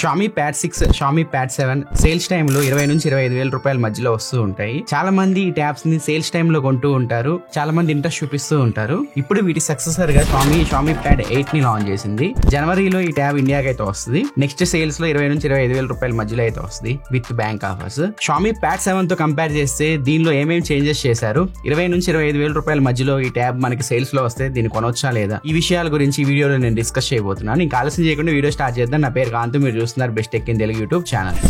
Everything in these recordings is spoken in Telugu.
Xiaomi Pad 6, Xiaomi Pad 7 sales time లో 20 నుంచి 25 వేల రూపాయల మధ్యలో వస్తూ ఉంటాయి. చాలా మంది ఈ ట్యాబ్స్ ని సేల్స్ టైమ్ లో కొంటూ ఉంటారు, చాలా మంది ఇంట్రెస్ట్ చూపిస్తూ ఉంటారు. ఇప్పుడు వీటి సక్సెసర్ గా Xiaomi Pad 8 ని లాంచ్ చేసింది. జనవరిలో ఈ ట్యాబ్ ఇండియాకి అయితే వస్తుంది. నెక్స్ట్ సేల్స్ లో 20 నుంచి 25 వేల రూపాయల మధ్యలో అయితే వస్తుంది with bank offers. Xiaomi Pad 7 తో కంపేర్ చేస్తే దీనిలో ఏమేమి చేంజెస్ చేశారు, 20 నుంచి 25 వేల రూపాయల మధ్యలో ఈ ట్యాబ్ మనకి సేల్స్ లో వస్తే దీన్ని కొనొచ్చా లేదా, ఈ విషయాల గురించి ఈ వీడియోలో నేను డిస్కస్ చేయబోతున్నాను. ఇంకా ఆలస్యం చేయకుండా వీడియో స్టార్ట్ చేద్దాం. నా పేరు కాంతు, మీరు చూస్తున్నారు best tech in Telugu YouTube channel.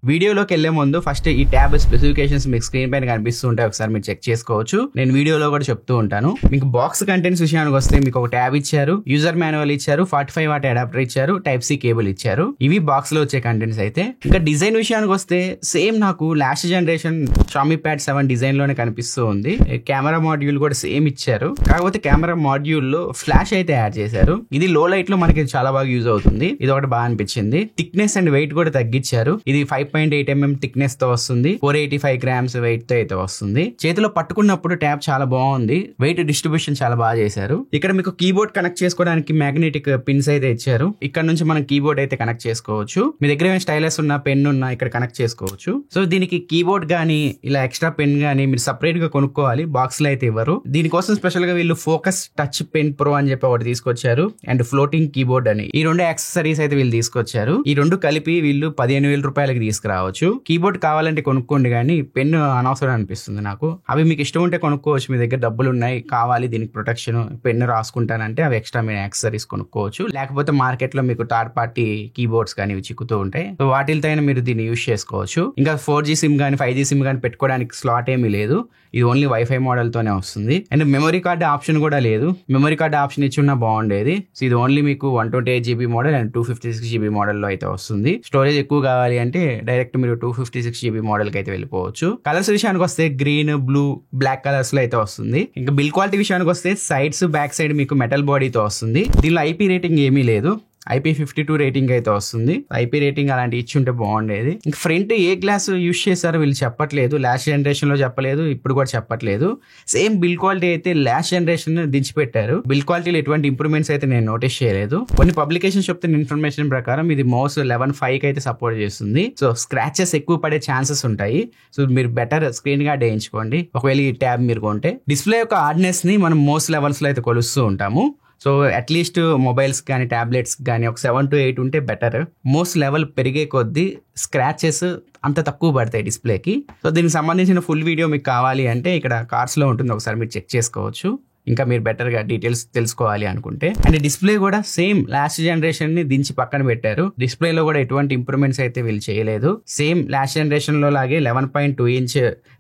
వీడియోలోకి వెళ్లే ముందు ఫస్ట్ ఈ ట్యాబ్ స్పెసిఫికేషన్స్ మీకు స్క్రీన్ పైన కనిపిస్తూ ఉంటాయి, ఒకసారి మీరు చెక్ చేసుకోవచ్చు. నేను వీడియోలో కూడా చెప్తూ ఉంటాను. మీకు బాక్స్ కంటెంట్స్ విషయానికి వస్తే మీకు ఒక ట్యాబ్ ఇచ్చారు, యూజర్ మాన్యువల్ ఇచ్చారు, 45 వాట్ అడాప్టర్ ఇచ్చారు, టైప్ సి కేబుల్ ఇచ్చారు. ఇవి బాక్స్ లో వచ్చే కంటెంట్స్ అయితే. ఇంకా డిజైన్ విషయానికి వస్తే సేమ్ నాకు last generation Xiaomi Pad 7 design లోనే కనిపిస్తూ ఉంది. కెమెరా మాడ్యూల్ కూడా సేమ్ ఇచ్చారు, కాకపోతే కెమెరా మాడ్యూల్ లో ఫ్లాష్ అయితే యాడ్ చేశారు. ఇది లో లైట్ లో మనకి చాలా బాగా యూజ్ అవుతుంది. ఇది ఒకటి బాగా అనిపించింది. థిక్నెస్ అండ్ వెయిట్ కూడా తగ్గించారు. ఇది 5.8 mm థిక్నెస్ తో వస్తుంది, 485 grams వెయిట్ తో అయితే వస్తుంది. చేతిలో పట్టుకున్నప్పుడు ట్యాబ్ చాలా బాగుంది, వెయిట్ డిస్ట్రిబ్యూషన్ చాలా బాగా చేశారు. ఇక్కడ మీకు కీబోర్డ్ కనెక్ట్ చేసుకోవడానికి మ్యాగ్నెటిక్ పిన్స్ అయితే ఇచ్చారు. ఇక్కడ నుంచి మనం కీబోర్డ్ అయితే కనెక్ట్ చేసుకోవచ్చు. మీ దగ్గర స్టైలస్ ఉన్నా, పెన్ ఉన్నా ఇక్కడ కనెక్ట్ చేసుకోవచ్చు. సో దీనికి కీబోర్డ్ గానీ ఇలా ఎక్స్ట్రా పెన్ గానీ మీరు సపరేట్ గా కొనుక్కోవాలి, బాక్స్ లో అయితే ఇవ్వరు. దీనికోసం స్పెషల్ గా వీళ్ళు ఫోకస్ టచ్ పెన్ ప్రో అని చెప్పి ఒకటి తీసుకొచ్చారు, అండ్ ఫ్లోటింగ్ కీబోర్డ్ అని ఈ రెండు యాక్సెసరీస్ అయితే వీళ్ళు తీసుకొచ్చారు. ఈ రెండు కలిపి వీళ్ళు 15,000 రూపాయలకి తీసుకురావచ్చు. కీబోర్డ్ కావాలంటే కొనుక్కోండి, కానీ పెన్ అనవసరం అనిపిస్తుంది నాకు. అవి మీకు ఇష్టం ఉంటే కొనుక్కోవచ్చు, మీ దగ్గర డబ్బులు ఉన్నాయి, కావాలి దీనికి ప్రొటెక్షన్, పెన్ రాసుకుంటానంటే అవి ఎక్స్ట్రా మీరు యాక్సెసరీస్ కొనుక్కోవచ్చు. లేకపోతే మార్కెట్ లో మీకు థర్డ్ పార్టీ కీబోర్డ్స్ కానీ చిక్కుతూ ఉంటాయి, సో వాటితో అయినా మీరు దీన్ని యూజ్ చేసుకోవచ్చు. ఇంకా 4G సిమ్ కానీ 5G సిమ్ కానీ పెట్టుకోవడానికి స్లాట్ ఏమీ లేదు, ఇది ఓన్లీ వైఫై మోడల్ తోనే వస్తుంది. అండ్ మెమరీ కార్డ్ ఆప్షన్ కూడా లేదు. మెమరీ కార్డ్ ఆప్షన్ ఇచ్చి ఉన్నా బాగుండేది. సో ఇది ఓన్లీ మీకు 128 GB model and 256 GB model లో అయితే వస్తుంది. స్టోరేజ్ ఎక్కువ కావాలి అంటే డైరెక్ట్ మీరు 256 GB మోడల్ కి అయితే వెళ్ళిపోవచ్చు. కలర్స్ విషయానికి వస్తే గ్రీన్, బ్లూ, బ్లాక్ కలర్స్ లో అయితే వస్తుంది. ఇంకా బిల్ క్వాలిటీ విషయానికి వస్తే సైడ్స్, బ్యాక్ సైడ్ మీకు మెటల్ బాడీతో వస్తుంది. దీనిలో IP రేటింగ్ ఏమీ లేదు, IP52 రేటింగ్ అయితే వస్తుంది. IP రేటింగ్ అలాంటి ఇచ్చి ఉంటే బాగుండేది. ఇంకా ఫ్రంట్ ఏ గ్లాస్ యూజ్ చేశారో వీళ్ళు చెప్పట్లేదు, లాస్ట్ జనరేషన్ లో చెప్పలేదు, ఇప్పుడు కూడా చెప్పట్లేదు. సేమ్ బిల్ క్వాలిటీ అయితే లాస్ట్ జనరేషన్ దించిపెట్టారు. బిల్ క్వాలిటీలో ఎటువంటి ఇంప్రూవ్మెంట్స్ అయితే నేను నోటీస్ చేయలేదు. కొన్ని పబ్లికేషన్ చెప్తున్న ఇన్ఫర్మేషన్ ప్రకారం ఇది మౌస్ 11.5 కి అయితే సపోర్ట్ చేస్తుంది. సో స్క్రాచెస్ ఎక్కువ పడే ఛాన్సెస్ ఉంటాయి. సో మీరు బెటర్ స్క్రీన్ గార్డ్ వేయించుకోండి ఒకవేళ ఈ ట్యాబ్ మీరు కొంటే. డిస్ప్లే యొక్క హార్డ్నెస్ ని మనం మౌస్ లెవెల్స్ లో అయితే కొలుస్తూ ఉంటాము. సో అట్లీస్ట్ మొబైల్స్ కానీ ట్యాబ్లెట్స్ కానీ ఒక 7 to 8 ఉంటే బెటర్. మోస్ట్ లెవెల్ పెరిగే కొద్దీ స్క్రాచెస్ అంత తక్కువ పడతాయి డిస్ప్లేకి. సో దీనికి సంబంధించిన ఫుల్ వీడియో మీకు కావాలి అంటే ఇక్కడ కార్డ్స్ లో ఉంటుంది, ఒకసారి మీరు చెక్ చేసుకోవచ్చు. ఇంకా మీరు బెటర్ గా డీటెయిల్స్ తెలుసుకోవాలి అనుకుంటే. అండ్ డిస్ప్లే కూడా సేమ్ లాస్ట్ జనరేషన్ ని దించి పక్కన పెట్టారు. డిస్ప్లేలో కూడా ఎటువంటి ఇంప్రూవ్మెంట్స్ అయితే వీళ్ళు చేయలేదు. సేమ్ లాస్ట్ జనరేషన్ లో లాగే 11.2 inch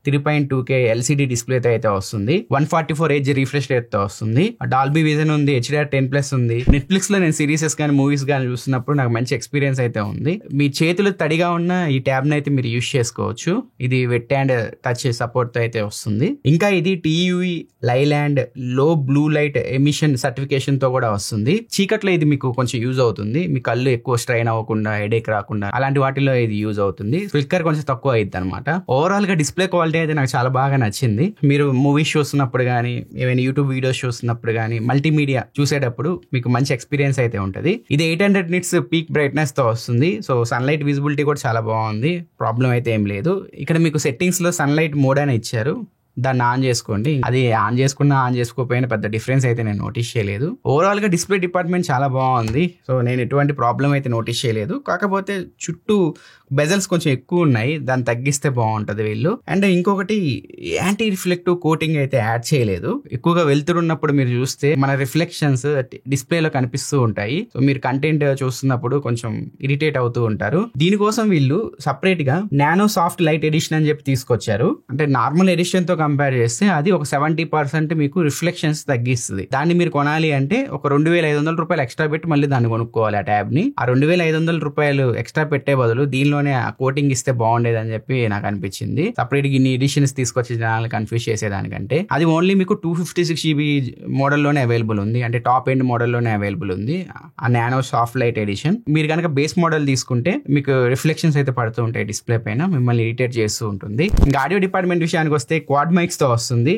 3.2K LCD డిస్ప్లే అయితే వస్తుంది. 144Hz రిఫ్రెష్ రేట్ తో వస్తుంది. డాల్బీ విజన్ ఉంది, HDR10+ ఉంది. నెట్ఫ్లిక్స్ లో నేను సిరీసెస్ కానీ మూవీస్ కానీ చూస్తున్నప్పుడు నాకు మంచి ఎక్స్పీరియన్స్ అయితే ఉంది. మీ చేతులు తడిగా ఉన్న ఈ ట్యాబ్ ని అయితే మీరు యూజ్ చేసుకోవచ్చు. ఇది వెట్ అండ్ టచ్ సపోర్ట్ తో అయితే వస్తుంది. ఇంకా ఇది TUV లైలాండ్ లో బ్లూ లైట్ ఎమిషన్ సర్టిఫికేషన్ తో కూడా వస్తుంది. చీకట్లో ఇది మీకు కొంచెం యూజ్ అవుతుంది, మీ కళ్ళు ఎక్కువ స్ట్రైన్ అవ్వకుండా, హెడేక్ రాకుండా అలాంటి వాటిలో ఇది యూజ్ అవుతుంది. ఫ్లిక్కర్ కొంచెం తక్కువ అయింది అనమాట. ఓవరాల్ గా డిస్ప్లే క్వాలిటీ అయితే నాకు చాలా బాగా నచ్చింది. మీరు మూవీస్ చూస్తున్నప్పుడు కానీ, ఏమైనా యూట్యూబ్ వీడియోస్ చూస్తున్నప్పుడు కానీ, మల్టీమీడియా చూసేటప్పుడు మీకు మంచి ఎక్స్పీరియన్స్ అయితే ఉంటుంది. ఇది 800 nits పీక్ బ్రైట్నెస్ తో వస్తుంది. సో సన్లైట్ విజిబిలిటీ కూడా చాలా బాగుంది, ప్రాబ్లం అయితే ఏం లేదు. ఇక్కడ మీకు సెట్టింగ్స్ లో సన్లైట్ మోడ్ అని ఇచ్చారు, దాన్ని ఆన్ చేసుకోండి. అది ఆన్ చేసుకున్నా ఆన్ చేసుకోకపోయినా పెద్ద డిఫరెన్స్ అయితే నేను నోటీస్ చేయలేదు. ఓవరాల్ గా డిస్ప్లే డిపార్ట్మెంట్ చాలా బాగుంది. సో నేను ఎటువంటి ప్రాబ్లం అయితే నోటీస్ చేయలేదు. కాకపోతే చుట్టూ బెజల్స్ కొంచెం ఎక్కువ ఉన్నాయి, దాన్ని తగ్గిస్తే బాగుంటది వీళ్ళు. అండ్ ఇంకొకటి యాంటీ రిఫ్లెక్టివ్ కోటింగ్ అయితే యాడ్ చేయలేదు. ఎక్కువగా వెళ్తున్నప్పుడు మీరు చూస్తే మన రిఫ్లెక్షన్స్ డిస్ప్లేలో కనిపిస్తూ ఉంటాయి. సో మీరు కంటెంట్ చూస్తున్నప్పుడు కొంచెం ఇరిటేట్ అవుతూ ఉంటారు. దీనికోసం వీళ్ళు సపరేట్ గా నానో సాఫ్ట్ లైట్ ఎడిషన్ అని చెప్పి తీసుకొచ్చారు. అంటే నార్మల్ ఎడిషన్ తో కంపేర్ చేస్తే అది ఒక 70% మీకు రిఫ్లెక్షన్స్ తగ్గిస్తుంది. దాన్ని మీరు కొనాలి అంటే ఒక 2,500 రూపాయలు ఎక్స్ట్రా పెట్టి మళ్ళీ దాన్ని కొనుక్కోవాలి ఆ ట్యాబ్ ని. ఆ 2,500 రూపాయలు ఎక్స్ట్రా పెట్టే బదులు దీనిలోనే ఆ కోటింగ్ ఇస్తే బాగుండేది అని చెప్పి నాకు అనిపించింది. సపరేట్ ఇన్ని ఎడిషన్స్ తీసుకొచ్చి జనాలు కన్ఫ్యూజ్ చేసేదానికంటే అది ఓన్లీ మీకు 256 GB మోడల్లోనే అవైలబుల్ ఉంది, అంటే టాప్ ఎండ్ మోడల్లోనే అవైలబుల్ ఉంది ఆ నానో సాఫ్ట్ లైట్ ఎడిషన్. మీరు కనుక బేస్ మోడల్ తీసుకుంటే మీకు రిఫ్లెక్షన్స్ అయితే పడుతూ ఉంటాయి డిస్ప్లే పైన, మిమ్మల్ని ఇరిటేట్ చేస్తూ ఉంటుంది. ఇంకా ఆడియో డిపార్ట్మెంట్ విషయానికి వస్తే క్వాడ్ మైక్స్ తో వస్తుంది.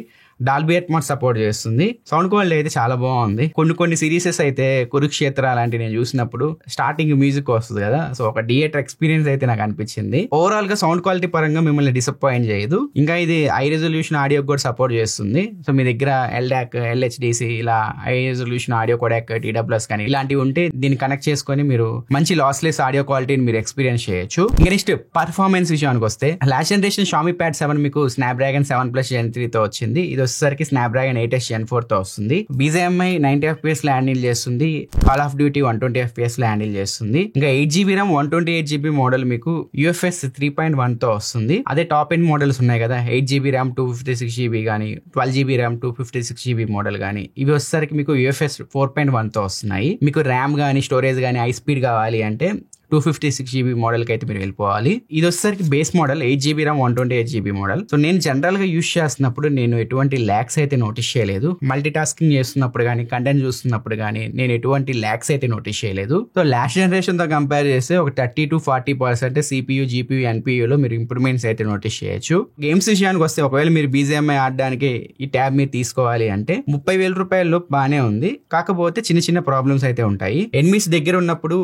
డాల్బీ అట్మాస్ సపోర్ట్ చేస్తుంది. సౌండ్ క్వాలిటీ అయితే చాలా బాగుంది. కొన్ని సిరీసెస్ అయితే కురుక్షేత్ర అలాంటి నేను చూసినప్పుడు స్టార్టింగ్ మ్యూజిక్ వస్తుంది కదా, సో ఒక థియేటర్ ఎక్స్పీరియన్స్ అయితే నాకు అనిపించింది. ఓవరాల్ గా సౌండ్ క్వాలిటీ పరంగా మిమ్మల్ని డిసప్పాయింట్ చేయదు. ఇంకా ఇది హై రెజల్యూషన్ ఆడియో కూడా సపోర్ట్ చేస్తుంది. సో మీ దగ్గర LDAC, LHDC ఇలా high resolution audio codec, TWS కానీ ఇలాంటివి ఉంటే దీన్ని కనెక్ట్ చేసుకొని మీరు మంచి లాస్లెస్ ఆడియో క్వాలిటీని మీరు ఎక్స్పీరియన్స్ చేయొచ్చు. ఇంకా నెక్స్ట్ పర్ఫార్మెన్స్ విషయానికి వస్తే లాస్ట్ జనరేషన్ Xiaomi Pad 7 మీకు Snapdragon 7 Plus Gen 3 తో వచ్చింది. ఇది వచ్చేసరికి Snapdragon 8S Gen 4 తో వస్తుంది. BGMI 90 FPS లో హ్యాండిల్ చేస్తుంది. Call of Duty 120 FPS లో హ్యాండిల్ చేస్తుంది. ఇంకా 8GB RAM 128GB మోడల్ మీకు UFS 3.1 తో వస్తుంది. అదే టాప్ ఎండ్ మోడల్స్ ఉన్నాయి కదా, 8GB RAM 256GB కానీ 12GB RAM 256GB మోడల్ కానీ, ఇవి వచ్చేసరికి మీకు UFS 4.1 తో వస్తున్నాయి. మీకు ర్యామ్ కానీ స్టోరేజ్ కానీ హై స్పీడ్ కావాలి అంటే 256GB మోడల్ కి అయితే మీరు వెళ్ళిపోవాలి. ఇది వచ్చేసరికి base model 8GB RAM 128GB model. So నేను జనరల్ గా యూస్ చేస్తున్నప్పుడు నేను ఎటువంటి ల్యాగ్స్ అయితే నోటీస్ చేయలేదు. మల్టీ టాస్కింగ్ చేస్తున్నప్పుడు కానీ కంటెంట్ చూస్తున్నప్పుడు కానీ నేను ఎటువంటి ల్యాగ్స్ అయితే నోటీస్ చేయలేదు. సో లాస్ట్ జనరేషన్ తో కంపేర్ చేస్తే ఒక 30 to 40% CPU, GPU, NPU లో మీరు ఇంప్రూవ్మెంట్స్ అయితే నోటీస్ చేయొచ్చు. గేమ్స్ విషయానికి వస్తే ఒకవేళ మీరు BGMI ఆడడానికి ఈ ట్యాబ్ మీరు తీసుకోవాలి అంటే 30,000 రూపాయల్లో బానే ఉంది. కాకపోతే చిన్న ప్రాబ్లమ్స్ అయితే ఉంటాయి. ఎనిమిస్ దగ్గర ఉన్నప్పుడు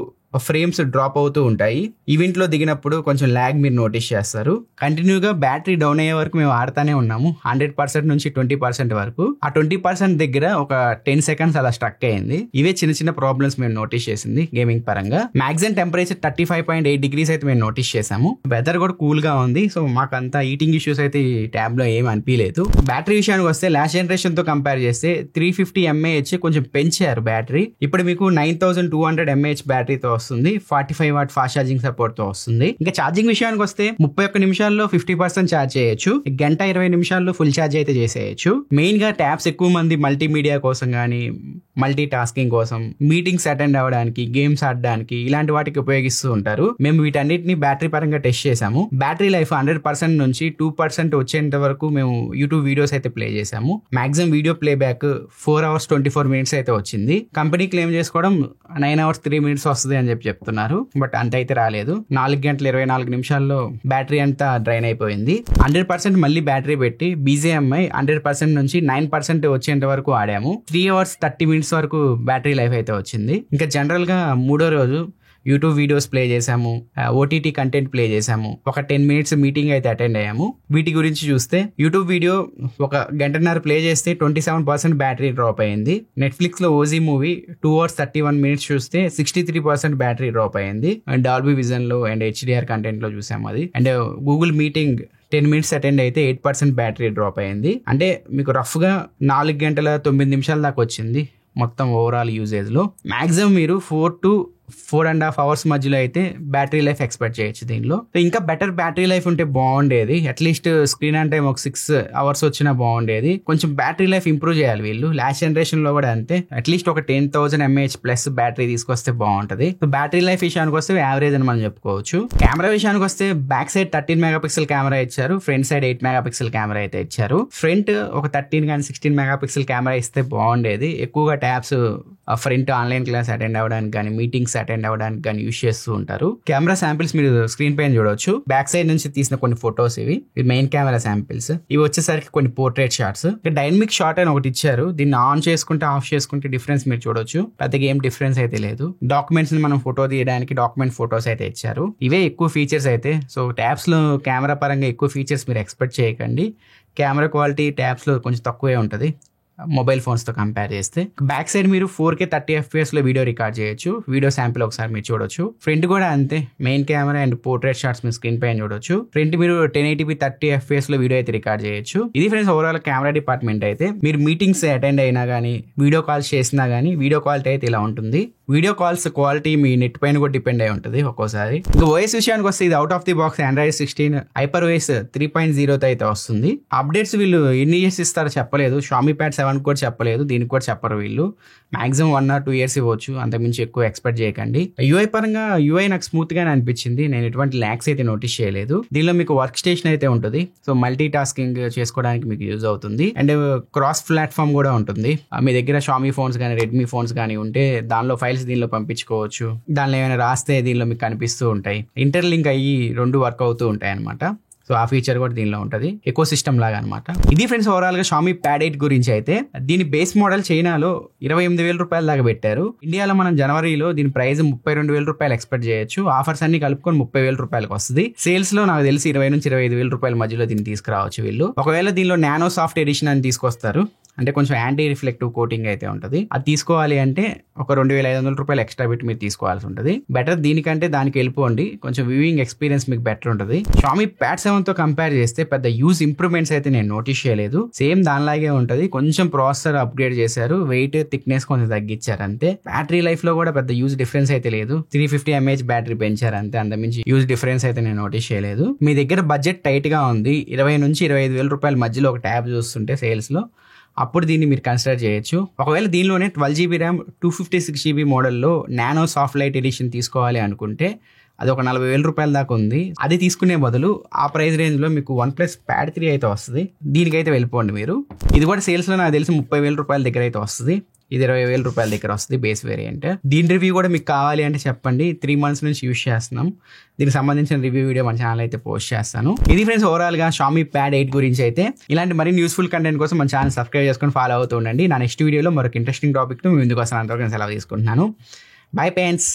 ఫ్రేమ్స్ డ్రాప్ అవుతూ ఉంటాయి. ఈవెంట్ లో దిగినప్పుడు కొంచెం ల్యాగ్ మీరు నోటీస్ చేస్తారు. కంటిన్యూగా బ్యాటరీ డౌన్ అయ్యే వరకు మేము ఆడుతానే ఉన్నాము. 100% నుంచి 20% వరకు. ఆ 20% దగ్గర ఒక 10 seconds అలా స్టక్ అయింది. ఇవే చిన్న ప్రాబ్లమ్స్ మేము నోటీస్ చేసింది గేమింగ్ పరంగా. మాక్సిమం టెంపరేచర్ 35.8 degrees అయితే మేము నోటీస్ చేసాము. వెదర్ కూడా కూల్ గా ఉంది. సో మాకంతా హీటింగ్ ఇష్యూస్ అయితే ఈ ట్యాబ్ లో ఏం అనిపించలేదు. బ్యాటరీ విషయానికి వస్తే లాస్ట్ జనరేషన్ తో కంపేర్ చేస్తే 350 mAh కొంచెం పెంచారు బ్యాటరీ. ఇప్పుడు మీకు 9200 mAh బ్యాటరీతో వస్తుంది. 45 వాట్ ఫాస్ట్ ఛార్జింగ్ సపోర్ట్ తో వస్తుంది. ఇంకా ఛార్జింగ్ విషయానికి వస్తే 31 నిమిషాల్లో 50% ఛార్జ్ చేయొచ్చు. గంట 20 నిమిషాల్లో ఫుల్ ఛార్జ్ అయితే చేసేయచ్చు. మెయిన్ గా ట్యాబ్స్ ఎక్కువ మంది మల్టీమీడియా కోసం కానీ మల్టీ టాస్కింగ్ కోసం, మీటింగ్స్ అటెండ్ అవ్వడానికి, గేమ్స్ ఆడడానికి ఇలాంటి వాటికి ఉపయోగిస్తూ ఉంటారు. మేము వీటన్నిటిని బ్యాటరీ పరంగా టెస్ట్ చేసాము. బ్యాటరీ లైఫ్ 100% నుంచి 2% వచ్చేంత వరకు మేము యూట్యూబ్ వీడియోస్ అయితే ప్లే చేసాము. Maximum video play back 4 hours 24 minutes అయితే వచ్చింది. కంపెనీ క్లెయిమ్ చేసుకోవడం 9 hours 3 minutes వస్తుంది అని చెప్తున్నారు. బట్ అంత అయితే రాలేదు. 4 గంటల 24 నిమిషాల్లో బ్యాటరీ అంతా డ్రైన్ అయిపోయింది. 100% మళ్ళీ బ్యాటరీ పెట్టి BGMI 100% నుంచి 9% వచ్చేంత వరకు ఆడాము. 3 hours 30 minutes వరకు బ్యాటరీ లైఫ్ అయితే వచ్చింది. ఇంకా జనరల్ గా మూడో రోజు యూట్యూబ్ వీడియోస్ ప్లే చేసాము, OTT కంటెంట్ ప్లే చేసాము, ఒక 10 minutes మీటింగ్ అయితే అటెండ్ అయ్యాము. వీటి గురించి చూస్తే యూట్యూబ్ వీడియో ఒక గంటన్నర ప్లే చేస్తే 27% బ్యాటరీ డ్రాప్ అయింది. నెట్ఫ్లిక్స్ లో OZ మూవీ 2 hours 31 minutes చూస్తే 63% బ్యాటరీ డ్రాప్ అయింది. అండ్ డాల్బీ విజన్ లో అండ్ HDR కంటెంట్ లో చూసాము అది. And Google meeting 10 minutes attend అయితే 8% బ్యాటరీ డ్రాప్ అయింది. అంటే మీకు రఫ్ గా 4 గంటల 9 నిమిషాల దాకా వచ్చింది మొత్తం ఓవరాల్ యూజేజ్ లో. మాక్సిమం మీరు 4 to 4.5 hours మధ్యలో అయితే బ్యాటరీ లైఫ్ ఎక్స్పెక్ట్ చేయొచ్చు దీనిలో. ఇంకా బెటర్ బ్యాటరీ లైఫ్ ఉంటే బాగుండేది. అట్లీస్ట్ స్క్రీన్ ఆన్ టైం ఒక 6 hours వచ్చినా బాగుండేది. కొంచెం బ్యాటరీ లైఫ్ ఇంప్రూవ్ చేయాలి వీళ్ళు. లాస్ట్ జనరేషన్ లో కూడా అంతే. అట్లీస్ట్ ఒక 10,000 mAh ప్లస్ బ్యాటరీ తీసుకొస్తే బాగుంటది. బ్యాటరీ లైఫ్ విషయానికి వస్తే యావరేజ్ అని మనం చెప్పుకోవచ్చు. కెమెరా విషయానికి వస్తే బ్యాక్ సైడ్ 13 MP కెమెరా ఇచ్చారు. ఫ్రంట్ సైడ్ 8 MP కెమెరా అయితే ఇచ్చారు. ఫ్రంట్ ఒక 13 కానీ 16 MP కెమెరా ఇస్తే బాగుండేది. ఎక్కువగా tabs front online class attend అవ్వడానికి కానీ మీటింగ్స్ అటెండ్ అవ్వడానికి కానీ యూస్ చేస్తూ ఉంటారు. కెమెరా శాంపిల్స్ మీరు స్క్రీన్ పైన చూడొచ్చు. బ్యాక్ సైడ్ నుంచి తీసిన కొన్ని ఫొటోస్ ఇవి మెయిన్ కెమెరా శాంపిల్స్. ఇవి వచ్చేసరికి కొన్ని పోర్ట్రేట్ షాట్స్. డైనమిక్ షాట్ అని ఒకటి ఇచ్చారు. దీన్ని ఆన్ చేసుకుంటే ఆఫ్ చేసుకుంటే డిఫరెన్స్ మీరు చూడొచ్చు. పెద్దగా ఏం డిఫరెన్స్ అయితే లేదు. డాక్యుమెంట్స్ ని మనం ఫోటో తీయడానికి డాక్యుమెంట్ ఫొటోస్ అయితే ఇచ్చారు. ఇవే ఎక్కువ ఫీచర్స్ అయితే. సో ట్యాబ్స్ లో కెమెరా పరంగా ఎక్కువ ఫీచర్స్ మీరు ఎక్స్పెక్ట్ చేయకండి. కెమెరా క్వాలిటీ ట్యాబ్స్ లో కొంచెం తక్కువే ఉంటుంది మొబైల్ ఫోన్స్ తో కంపేర్ చేస్తే. బ్యాక్ సైడ్ మీరు 4K 30 FPS లో వీడియో రికార్డ్ చేయొచ్చు. వీడియో శాంపిల్ ఒకసారి మీరు చూడొచ్చు. ఫ్రంట్ కూడా అంతే. Main camera and portrait shots మీరు స్క్రీన్ పైన చూడొచ్చు. ఫ్రంట్ మీరు 1080p 30 FPS లో వీడియో అయితే రికార్డ్ చేయొచ్చు. ఇది ఫ్రెండ్స్ ఓవరాల్ కెమెరా డిపార్ట్మెంట్ అయితే. మీరు మీటింగ్స్ అటెండ్ అయినా కానీ వీడియో కాల్స్ చేసినా కానీ వీడియో క్వాలిటీ అయితే ఇలా ఉంటుంది. వీడియో కాల్స్ క్వాలిటీ మీ నెట్ పైన కూడా డిపెండ్ అయి ఉంటుంది ఒక్కోసారి. ఇంకా ఓఎస్ విషయానికి వస్తే ఇది out of the box Android 16 HyperOS 3.0 అయితే వస్తుంది. అప్డేట్స్ వీళ్ళు ఎన్ని ఇయర్స్ ఇస్తారో చెప్పలేదు. Xiaomi Pad 7 కూడా చెప్పలేదు. దీనికి కూడా చెప్పరు వీళ్ళు. మాక్సిమం 1 or 2 years ఇవ్వచ్చు. అంతకుమించి ఎక్కువ ఎక్స్పెక్ట్ చేయకండి. UI పరంగా UI నాకు స్మూత్ గానే అనిపించింది. నేను ఎటువంటి ల్యాగ్స్ అయితే నోటీస్ చేయలేదు. దీనిలో మీకు వర్క్ స్టేషన్ అయితే ఉంటుంది. సో మల్టీ టాస్కింగ్ చేసుకోవడానికి మీకు యూజ్ అవుతుంది. అండ్ క్రాస్ ప్లాట్ఫామ్ కూడా ఉంటుంది. మీ దగ్గర Xiaomi ఫోన్స్ కానీ Redmi ఫోన్స్ కానీ ఉంటే దానిలో ఫైల్స్ దీనిలో పంపించుకోవచ్చు. దానిలో ఏమైనా రాస్తే దీనిలో మీకు కనిపిస్తూ ఉంటాయి. ఇంటర్లింక్ అయ్యి 2 వర్క్ అవుతూ ఉంటాయి అనమాట. సో ఆ ఫీచర్ కూడా దీనిలో ఉంటుంది, ఎకో సిస్టమ్ లాగా అనమాట. ఇది ఫ్రెండ్స్ ఓవరాల్ గా Xiaomi Pad 8 గురించి అయితే. దీని బేస్ మోడల్ చైనాలో 28,000 రూపాయల దాకా పెట్టారు. ఇండియాలో మనం జనవరిలో దీని ప్రైస్ 32,000 రూపాయలు ఎక్స్పెక్ట్ చేయొచ్చు. ఆఫర్స్ అన్ని కలుపుకొని 30,000 రూపాయలకు వస్తుంది. సేల్స్ లో నాకు తెలిసి 20 నుంచి 25,000 రూపాయల మధ్యలో దీన్ని తీసుకురావచ్చు వీళ్ళు. ఒకవేళ దీనిలో నానో సాఫ్ట్ ఎడిషన్ అని తీసుకొస్తారు, అంటే కొంచెం యాంటీ రిఫ్లెక్టివ్ కోటింగ్ అయితే ఉంటుంది. అది తీసుకోవాలి అంటే ఒక 2,500 రూపాయలు ఎక్స్ట్రా పెట్టి మీరు తీసుకోవాల్సి ఉంటుంది. బెటర్ దీనికంటే దానికి వెళ్ళిపోండి, కొంచెం వ్యూయింగ్ ఎక్స్పీరియన్స్ మీకు బెటర్ ఉంటుంది. Xiaomi Pad 7 తో కంపేర్ చేస్తే పెద్ద యూజ్ ఇంప్రూవ్మెంట్స్ అయితే నేను నోటీస్ చేయలేదు. సేమ్ దానిలాగే ఉంటుంది, కొంచెం ప్రాసెసర్ అప్గ్రేడ్ చేశారు, వెయిట్ థిక్నెస్ కొంచెం తగ్గించారు అంతే. బ్యాటరీ లైఫ్ లో కూడా పెద్ద యూజ్ డిఫరెన్స్ అయితే లేదు. 350 mAh బ్యాటరీ పెంచారు అంతే, అంతమించి యూజ్ డిఫరెన్స్ అయితే నేను నోటీస్ చేయలేదు. మీ దగ్గర బడ్జెట్ టైట్ గా ఉంది, 20 నుంచి 25,000 రూపాయల మధ్యలో ఒక ట్యాబ్ చూస్తుంటే సేల్స్ లో, అప్పుడు దీన్ని మీరు కన్సిడర్ చేయొచ్చు. ఒకవేళ దీనిలోనే 12GB ర్యామ్ 256GB మోడల్లో నానో సాఫ్ట్ లైట్ ఎడిషన్ తీసుకోవాలి అనుకుంటే అది ఒక 40,000 రూపాయల దాకా ఉంది. అది తీసుకునే బదులు ఆ ప్రైస్ రేంజ్ లో మీకు OnePlus Pad 3 అయితే వస్తుంది, దీనికైతే వెళ్ళిపోండి మీరు. ఇది కూడా సేల్స్ లో నాకు తెలిసి 30,000 రూపాయల దగ్గర అయితే వస్తుంది. ఇది 20,000 రూపాయల దగ్గర వస్తుంది బేస్ వేరియంట్. దీని రివ్యూ కూడా మీకు కావాలి అంటే చెప్పండి, 3 months నుంచి యూజ్ చేస్తున్నాం. దీనికి సంబంధించిన రివ్యూ వీడియో మన ఛానల్ అయితే పోస్ట్ చేస్తాను. ఇది ఫ్రెండ్స్ ఓవరాల్ గా Xiaomi Pad 8 గురించి అయితే. ఇలాంటి మరిన్ని యూస్ఫుల్ కంటెంట్ కోసం మన ఛానల్ సబ్స్క్రైబ్ చేసుకొని ఫాలో అవుతూ ఉండండి. నా నెక్స్ట్ వీడియోలో మరొక ఇంట్రెస్టింగ్ టాపిక్ తో మీ ముందుకు వస్తాను. అంతవరకు నేను సెలవు తీసుకుంటున్నాను. Bye friends.